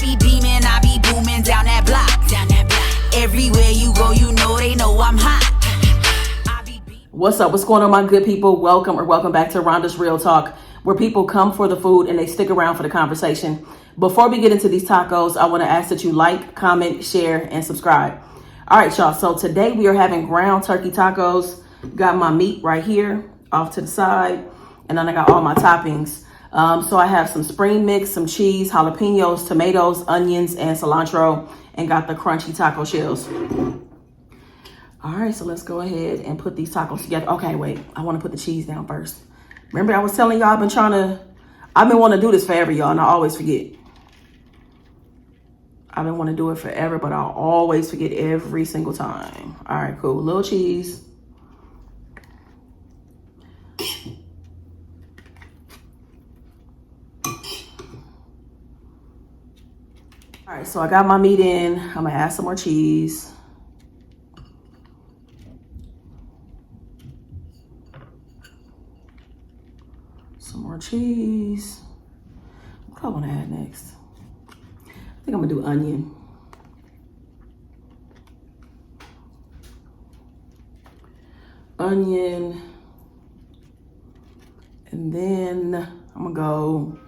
be beaming, I be booming down that block. Everywhere you go, you know they know I'm hot. What's up? What's going on, my good people? Welcome back to Rhonda's Real Talk, where people come for the food and they stick around for the conversation. Before we get into these tacos, I want to ask that you like, comment, share, and subscribe. All right, y'all. So today we are having ground turkey tacos. Got my meat right here off to the side, and then I got all my toppings. So I have some spring mix, some cheese, jalapenos, tomatoes, onions, and cilantro, and got the crunchy taco shells. All right, so let's go ahead and put these tacos together. Okay, wait, I want to put the cheese down first. Remember, I was telling y'all I've been wanting to do this forever, y'all, and I always forget. I've been wanting to do it forever, but I'll always forget every single time. All right, cool. Little cheese. All right, so I got my meat in. I'm gonna add some more cheese. Some more cheese. What do I want to add next? I think I'm gonna do onion. Onion. And then I'm gonna go,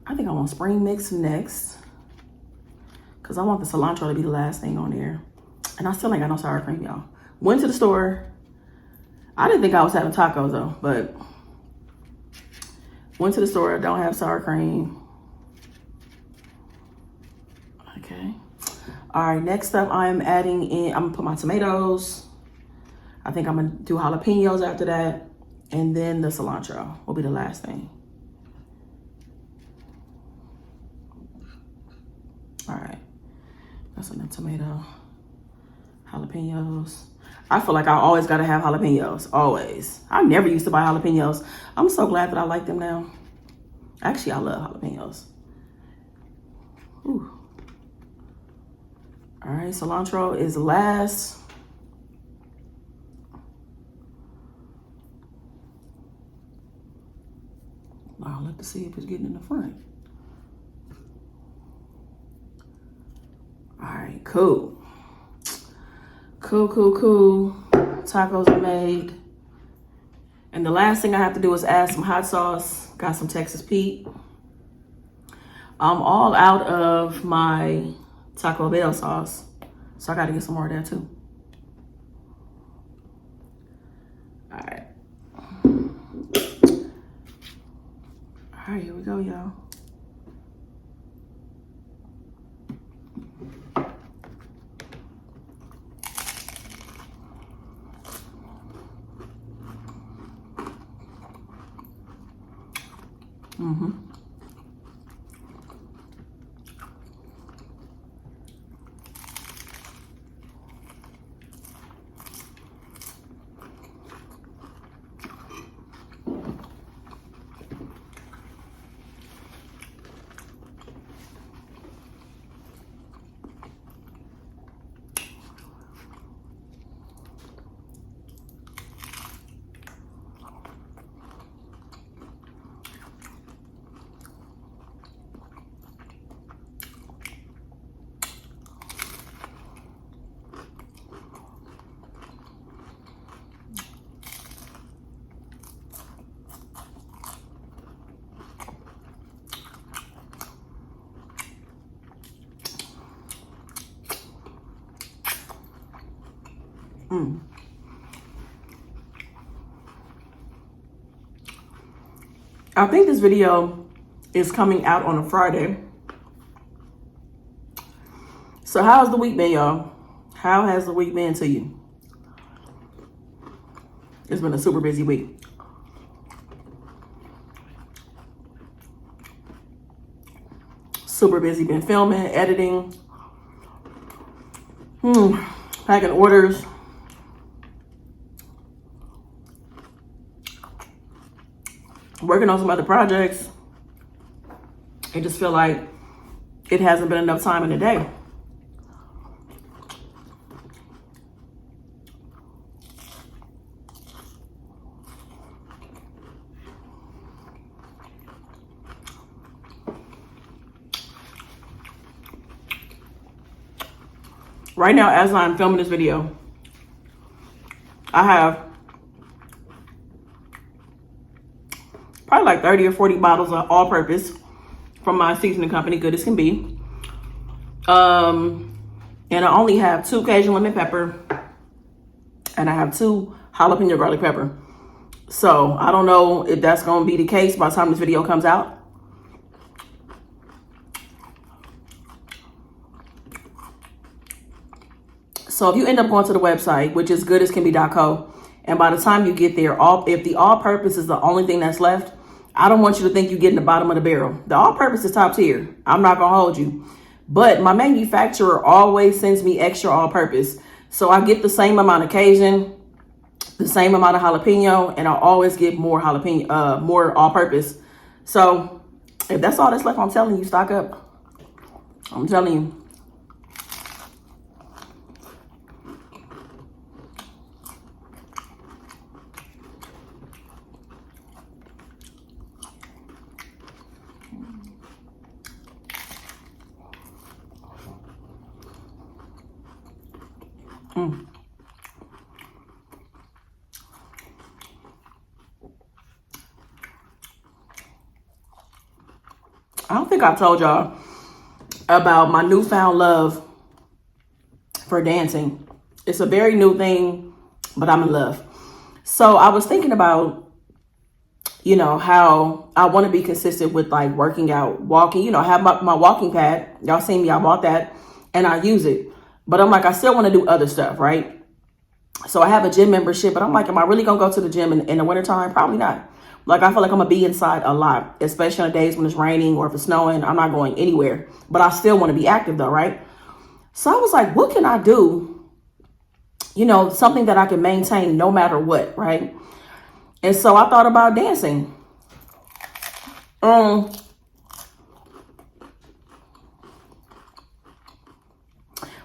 I think I want spring mix next, because I want the cilantro to be the last thing on there. And I still ain't got no sour cream, y'all. Went to the store. I didn't think I was having tacos though, but went to the store, don't have sour cream. Okay. All right, next up I'm adding in, I'm gonna put my tomatoes. I think I'm gonna do jalapenos after that. And then the cilantro will be the last thing. All right, that's enough tomato, jalapenos. I feel like I always gotta have jalapenos, always. I never used to buy jalapenos. I'm so glad that I like them now. Actually, I love jalapenos. Ooh. All right, cilantro is last. I'll have to see if it's getting in the front. All right, cool. Cool. Tacos are made. And the last thing I have to do is add some hot sauce. Got some Texas Pete. I'm all out of my Taco Bell sauce, so I got to get some more of that too. All right. All right, here we go, y'all. I think this video is coming out on a Friday. So how's the week been, y'all? How has the week been to you? It's been a super busy week. Super busy, been filming, editing, packing orders. Working on some other projects. I just feel like it hasn't been enough time in the day. Right now, as I'm filming this video, I have probably like 30 or 40 bottles of all-purpose from my seasoning company, Good as Can Be. And I only have 2 Cajun lemon pepper, and I have 2 jalapeno garlic pepper. So I don't know if that's going to be the case by the time this video comes out. So if you end up going to the website, which is goodascanbe.co, and by the time you get there, if the all-purpose is the only thing that's left, I don't want you to think you're getting the bottom of the barrel. The all-purpose is top tier. I'm not going to hold you. But my manufacturer always sends me extra all-purpose. So I get the same amount of Cajun, the same amount of jalapeno, and I always get more jalapeno, more all-purpose. So if that's all that's left, I'm telling you, stock up. I'm telling you. I don't think I've told y'all about my newfound love for dancing. It's a very new thing, but I'm in love. So I was thinking about, you know, how I want to be consistent with like working out, walking, you know, I have my walking pad. Y'all seen me, I bought that and I use it. But I'm like, I still want to do other stuff, right? So I have a gym membership, but I'm like, am I really going to go to the gym in the wintertime? Probably not. Like, I feel like I'm going to be inside a lot, especially on days when it's raining or if it's snowing. I'm not going anywhere, but I still want to be active though, right? So I was like, what can I do? You know, something that I can maintain no matter what, right? And so I thought about dancing.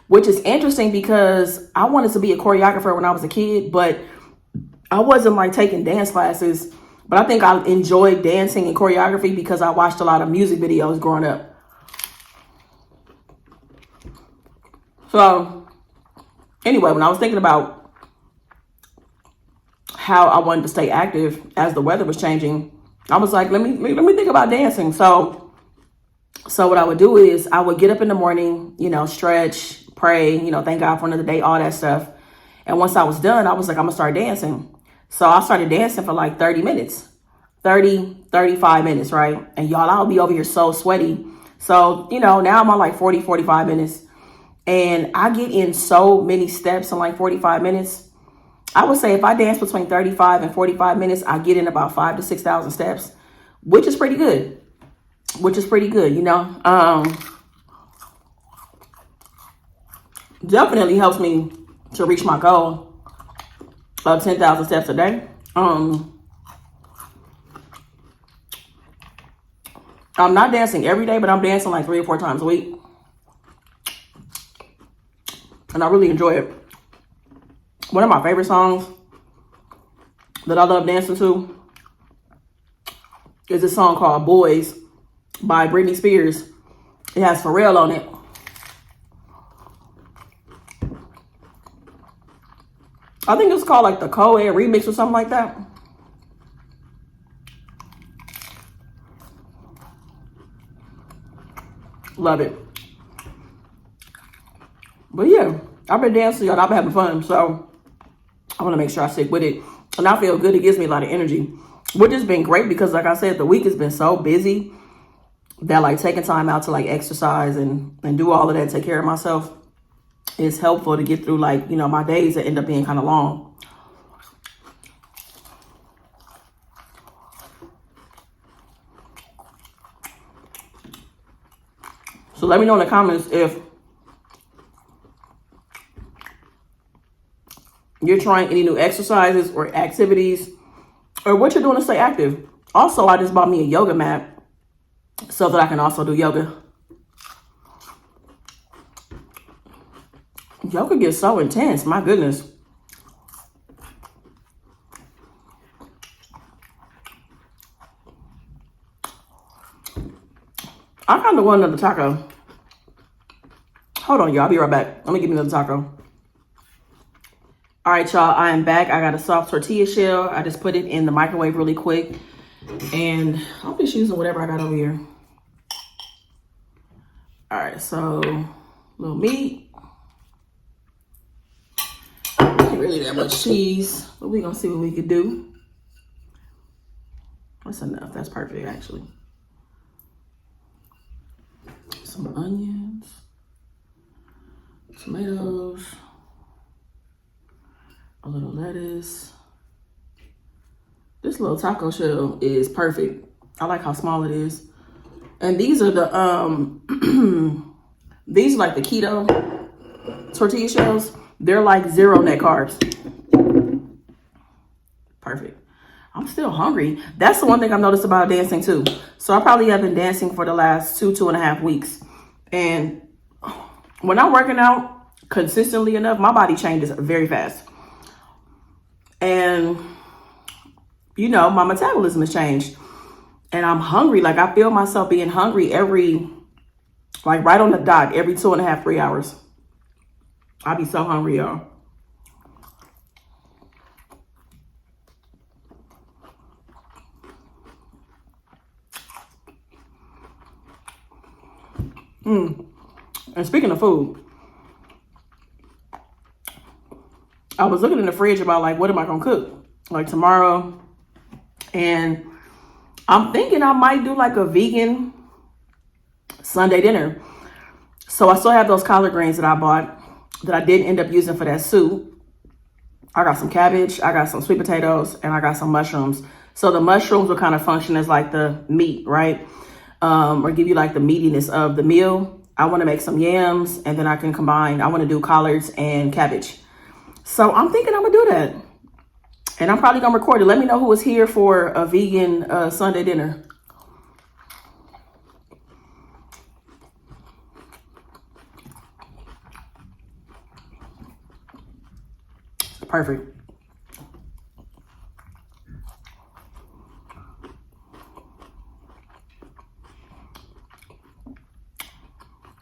Which is interesting because I wanted to be a choreographer when I was a kid, but I wasn't like taking dance classes. But I think I enjoyed dancing and choreography because I watched a lot of music videos growing up. So anyway, when I was thinking about how I wanted to stay active as the weather was changing, I was like, let me think about dancing. So what I would do is I would get up in the morning, you know, stretch, pray, you know, thank God for another day, all that stuff. And once I was done, I was like, I'm gonna start dancing. So I started dancing for like 35 minutes, right? And y'all, I'll be over here so sweaty. So, you know, now I'm on like 40, 45 minutes. And I get in so many steps in like 45 minutes. I would say if I dance between 35 and 45 minutes, I get in about 5,000 to 6,000 steps, which is pretty good. You know? Definitely helps me to reach my goal of 10,000 steps a day. I'm not dancing every day, but I'm dancing like 3 or 4 times a week. And I really enjoy it. One of my favorite songs that I love dancing to is a song called Boys by Britney Spears. It has Pharrell on it. I think it's called like the Co-Ed remix or something like that. Love it. But yeah, I've been dancing, y'all. I've been having fun. So I want to make sure I stick with it. And I feel good. It gives me a lot of energy, which has been great because like I said, the week has been so busy that like taking time out to like exercise and do all of that, take care of myself, is helpful to get through like, you know, my days that end up being kind of long. So let me know in the comments if you're trying any new exercises or activities or what you're doing to stay active. Also, I just bought me a yoga mat so that I can also do yoga. Yoga gets so intense, my goodness. I kind of want another taco. Hold on, y'all. I'll be right back. Let me give me another taco. All right, y'all. I am back. I got a soft tortilla shell. I just put it in the microwave really quick. And I'm just using whatever I got over here. All right, so little meat. Ain't really that much cheese, but we're gonna see what we can do. That's enough. That's perfect, actually. Some onions, tomatoes, a little lettuce. This little taco shell is perfect. I like how small it is. And these are the these are like the keto tortilla shells. They're like 0 net carbs. Perfect. I'm still hungry. That's the one thing I've noticed about dancing too. So I probably have been dancing for the last 2.5 weeks. And when I'm working out consistently enough, my body changes very fast. And you know, my metabolism has changed. And I'm hungry. Like I feel myself being hungry like right on the dot, every 2.5, 3 hours. I be so hungry, y'all. And speaking of food, I was looking in the fridge about like, what am I gonna cook? Like tomorrow. And I'm thinking I might do like a vegan Sunday dinner. So I still have those collard greens that I bought that I didn't end up using for that soup. I got some cabbage, I got some sweet potatoes, and I got some mushrooms. So the mushrooms will kind of function as like the meat, right? Or give you like the meatiness of the meal. I want to make some yams, and then I can combine. I want to do collards and cabbage. So I'm thinking I'm gonna do that. And I'm probably gonna record it. Let me know who is here for a vegan Sunday dinner. Perfect.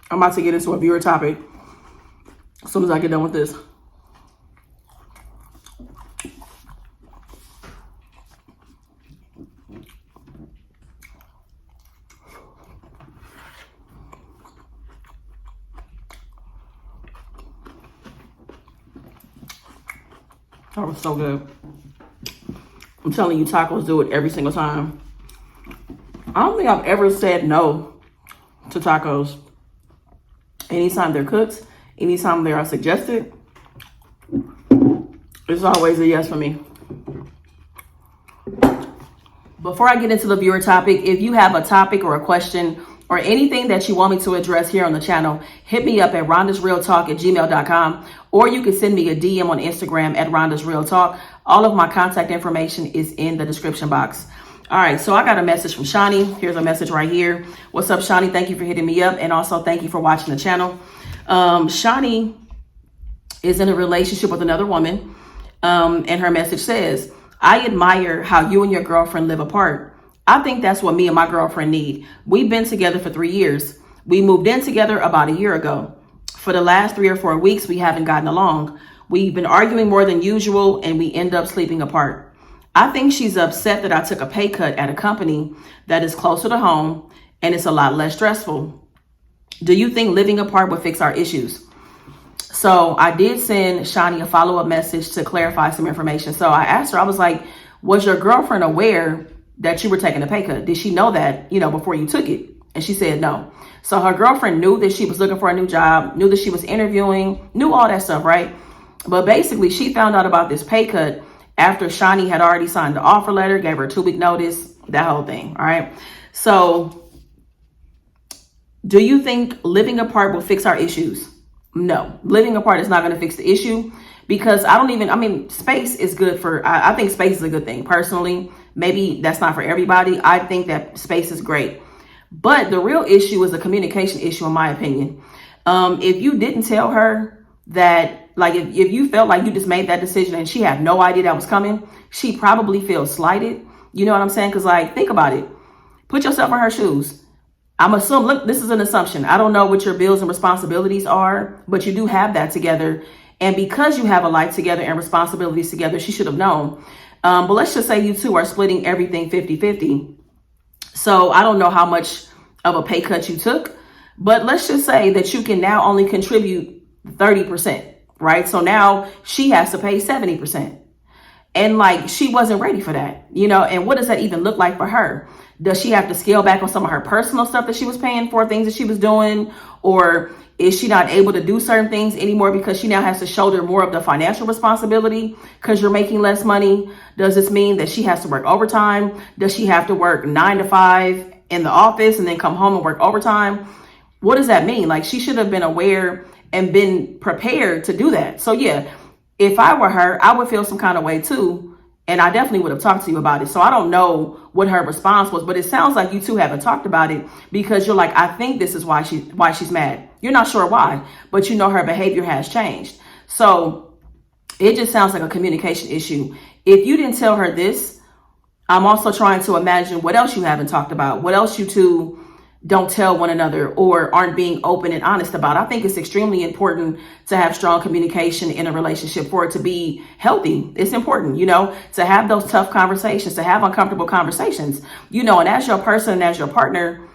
I'm about to get into a viewer topic as soon as I get done with this. That was so good. I'm telling you, tacos do it every single time. I don't think I've ever said no to tacos. Anytime they're cooked, anytime they are suggested, it's always a yes for me. Before I get into the viewer topic, if you have a topic or a question or anything that you want me to address here on the channel, hit me up at rhondasrealtalk@gmail.com, or you can send me a DM on Instagram at rhondasrealtalk. All of my contact information is in the description box. All right, so I got a message from Shawnee. Here's a message right here. What's up, Shawnee? Thank you for hitting me up, and also thank you for watching the channel. Shawnee is in a relationship with another woman, and her message says, I admire how you and your girlfriend live apart. I think that's what me and my girlfriend need. We've been together for 3 years. We moved in together about a year ago. For the last 3 or 4 weeks, we haven't gotten along. We've been arguing more than usual, and we end up sleeping apart. I think she's upset that I took a pay cut at a company that is closer to home and it's a lot less stressful. Do you think living apart would fix our issues? So I did send Shawnee a follow-up message to clarify some information. So I asked her, I was like, was your girlfriend aware that you were taking a pay cut? Did she know that, before you took it? And she said no. So her girlfriend knew that she was looking for a new job, knew that she was interviewing, knew all that stuff, right? But basically she found out about this pay cut after Shawnee had already signed the offer letter, gave her a 2-week notice, that whole thing, all right? So do you think living apart will fix our issues? No, living apart is not going to fix the issue, because space is good I think space is a good thing. Personally, maybe that's not for everybody. I think that space is great. But the real issue is a communication issue, in my opinion. If you didn't tell her that, like if you felt like you just made that decision and she had no idea that was coming, she probably feels slighted. You know what I'm saying? Because like, think about it. Put yourself in her shoes. I'm assuming, look, this is an assumption. I don't know what your bills and responsibilities are, but you do have that together. And because you have a life together and responsibilities together, she should have known. But let's just say you two are splitting everything 50-50. So I don't know how much of a pay cut you took, but let's just say that you can now only contribute 30%, right? So now she has to pay 70%. And like, she wasn't ready for that, and what does that even look like for her? Does she have to scale back on some of her personal stuff that she was paying for, things that she was doing? Or is she not able to do certain things anymore because she now has to shoulder more of the financial responsibility because you're making less money? Does this mean that she has to work overtime? Does she have to work 9 to 5 in the office and then come home and work overtime? What does that mean? Like, she should have been aware and been prepared to do that. So yeah, if I were her, I would feel some kind of way too. And I definitely would have talked to you about it. So I don't know what her response was, but it sounds like you two haven't talked about it because you're like, I think this is why she's mad. You're not sure why, but her behavior has changed. So it just sounds like a communication issue. If you didn't tell her this, I'm also trying to imagine what else you haven't talked about, what else you two don't tell one another or aren't being open and honest about. I think it's extremely important to have strong communication in a relationship for it to be healthy. It's important, to have those tough conversations, to have uncomfortable conversations, and as your person and as your partner,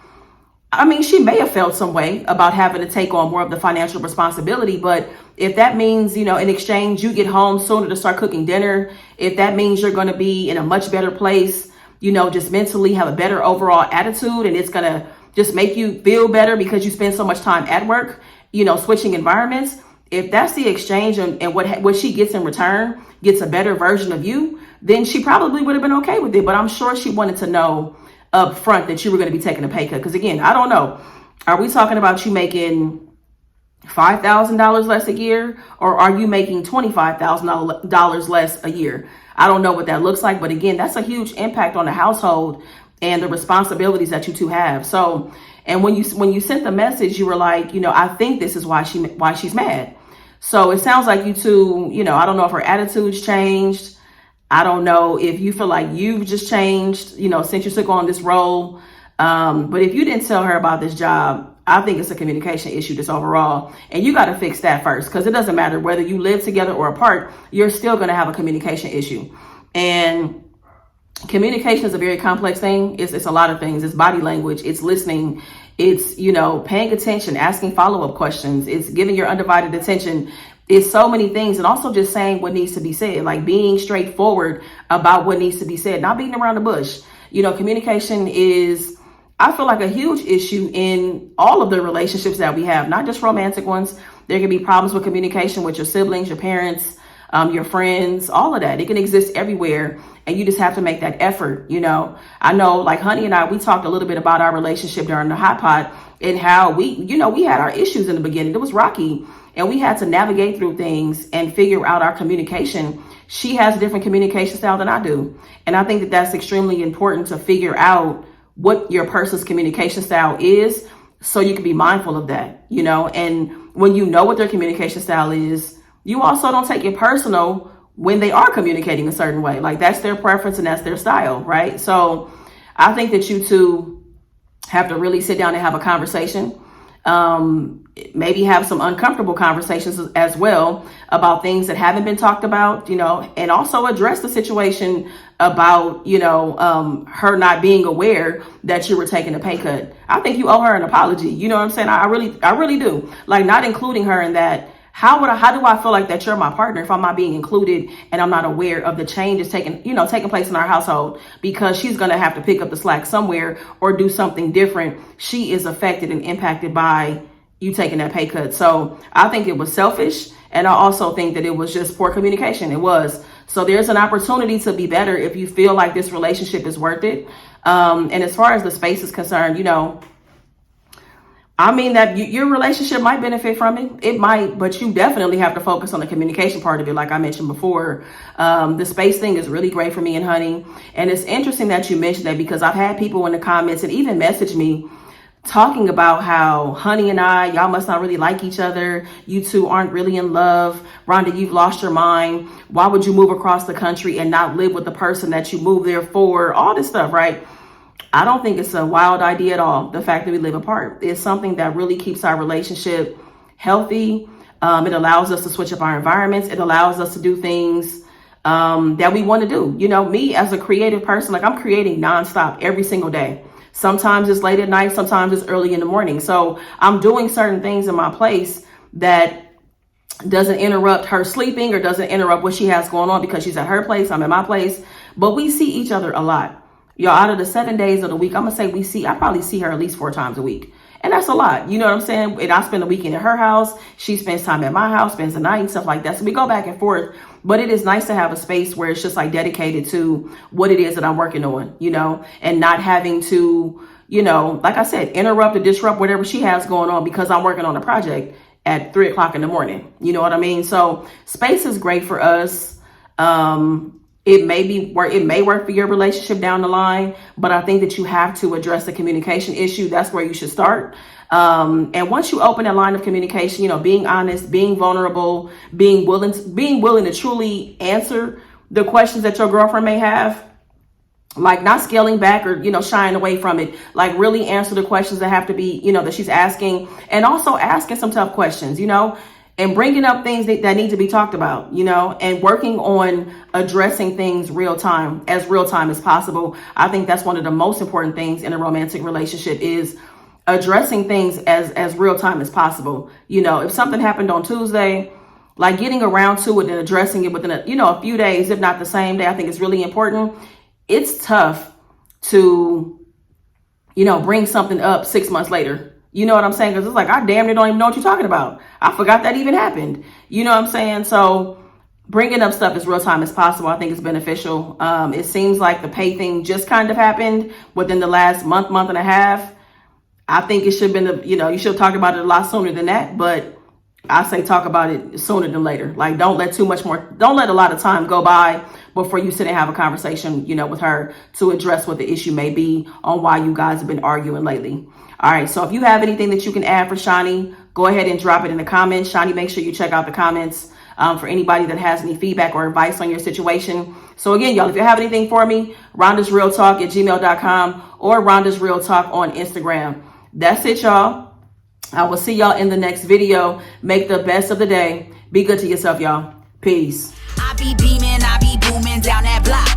I mean, she may have felt some way about having to take on more of the financial responsibility, but if that means, in exchange, you get home sooner to start cooking dinner, if that means you're going to be in a much better place, just mentally have a better overall attitude, and it's going to just make you feel better because you spend so much time at work, switching environments. If that's the exchange and what she gets in return, gets a better version of you, then she probably would have been okay with it. But I'm sure she wanted to know up front that you were going to be taking a pay cut. Because again, I don't know. Are we talking about you making $5,000 less a year, or are you making $25,000 less a year? I don't know what that looks like. But again, that's a huge impact on the household and the responsibilities that you two have. So, and when you sent the message, you were like, I think this is why she's mad. So it sounds like you two, I don't know if her attitude's changed. I don't know if you feel like you've just changed, since you took on this role. But if you didn't tell her about this job, I think it's a communication issue just overall. And you got to fix that first, because it doesn't matter whether you live together or apart, you're still going to have a communication issue. And communication is a very complex thing. It's a lot of things. It's body language. It's listening. It's, paying attention, asking follow-up questions. It's giving your undivided attention. It's so many things. And also just saying what needs to be said, like being straightforward about what needs to be said, not beating around the bush. Communication is, I feel like, a huge issue in all of the relationships that we have, not just romantic ones. There can be problems with communication with your siblings, your parents, your friends, all of that. It can exist everywhere. And you just have to make that effort. I know, like Honey and I, we talked a little bit about our relationship during the hot pot and how we had our issues in the beginning. It was rocky and we had to navigate through things and figure out our communication. She has a different communication style than I do. And I think that that's extremely important to figure out what your person's communication style is so you can be mindful of that, and when you know what their communication style is, you also don't take it personal when they are communicating a certain way. Like, that's their preference and that's their style, right? So I think that you two have to really sit down and have a conversation. Maybe have some uncomfortable conversations as well about things that haven't been talked about, and also address the situation about, her not being aware that you were taking a pay cut. I think you owe her an apology. You know what I'm saying? I really do. Like, not including her in that. How do I feel like that you're my partner if I'm not being included and I'm not aware of the changes taking place in our household? Because she's going to have to pick up the slack somewhere or do something different. She is affected and impacted by you taking that pay cut. So I think it was selfish. And I also think that it was just poor communication. It was. So there's an opportunity to be better if you feel like this relationship is worth it. And as far as the space is concerned, I mean, that your relationship might benefit from it. It might, but you definitely have to focus on the communication part of it. Like I mentioned before, the space thing is really great for me and Honey. And it's interesting that you mentioned that, because I've had people in the comments and even message me talking about how Honey and y'all must not really like each other. You two aren't really in love. Rhonda, you've lost your mind. Why would you move across the country and not live with the person that you moved there for? All this stuff, right? I don't think it's a wild idea at all. The fact that we live apart is something that really keeps our relationship healthy. It allows us to switch up our environments. It allows us to do things that we want to do. You know, me as a creative person, like I'm creating nonstop every single day. Sometimes it's late at night, sometimes it's early in the morning. So I'm doing certain things in my place that doesn't interrupt her sleeping or doesn't interrupt what she has going on, because she's at her place, I'm at my place. But we see each other a lot. Y'all, out of the 7 days of the week, I'm gonna say I probably see her at least 4 times a week. And that's a lot. You know what I'm saying? And I spend the weekend at her house. She spends time at my house, spends the night and stuff like that. So we go back and forth. But it is nice to have a space where it's just like dedicated to what it is that I'm working on, you know, and not having to, you know, like I said, interrupt or disrupt whatever she has going on because I'm working on a project at 3 o'clock in the morning. You know what I mean? So space is great for us. It may work for your relationship down the line, but I think that you have to address the communication issue. That's where you should start. And once you open that line of communication, you know, being honest, being vulnerable, being willing to truly answer the questions that your girlfriend may have, like not scaling back or, you know, shying away from it, like really answer the questions that have to be, you know, that she's asking, and also asking some tough questions, you know, and bringing up things that need to be talked about, you know, and working on addressing things as real time as possible. I think that's one of the most important things in a romantic relationship, is addressing things as real time as possible. You know, if something happened on Tuesday, like getting around to it and addressing it within a few days, if not the same day, I think it's really important. It's tough to, you know, bring something up 6 months later. You know what I'm saying? Because it's like, I damn near don't even know what you're talking about. I forgot that even happened. You know what I'm saying? So bringing up stuff as real time as possible, I think is beneficial. It seems like the pay thing just kind of happened within the last month and a half. I think it should have been, you should have talked about it a lot sooner than that. But I say talk about it sooner than later. Like, don't let a lot of time go by before you sit and have a conversation, you know, with her to address what the issue may be on why you guys have been arguing lately. All right. So if you have anything that you can add for Shani, go ahead and drop it in the comments. Shani, make sure you check out the comments for anybody that has any feedback or advice on your situation. So again, y'all, if you have anything for me, rhondasrealtalk@gmail.com or Rhonda's Real Talk on Instagram. That's it, y'all. I will see y'all in the next video. Make the best of the day. Be good to yourself, y'all. Peace. I be beaming, I be booming down that block.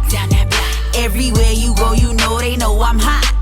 Everywhere you go, you know they know I'm hot.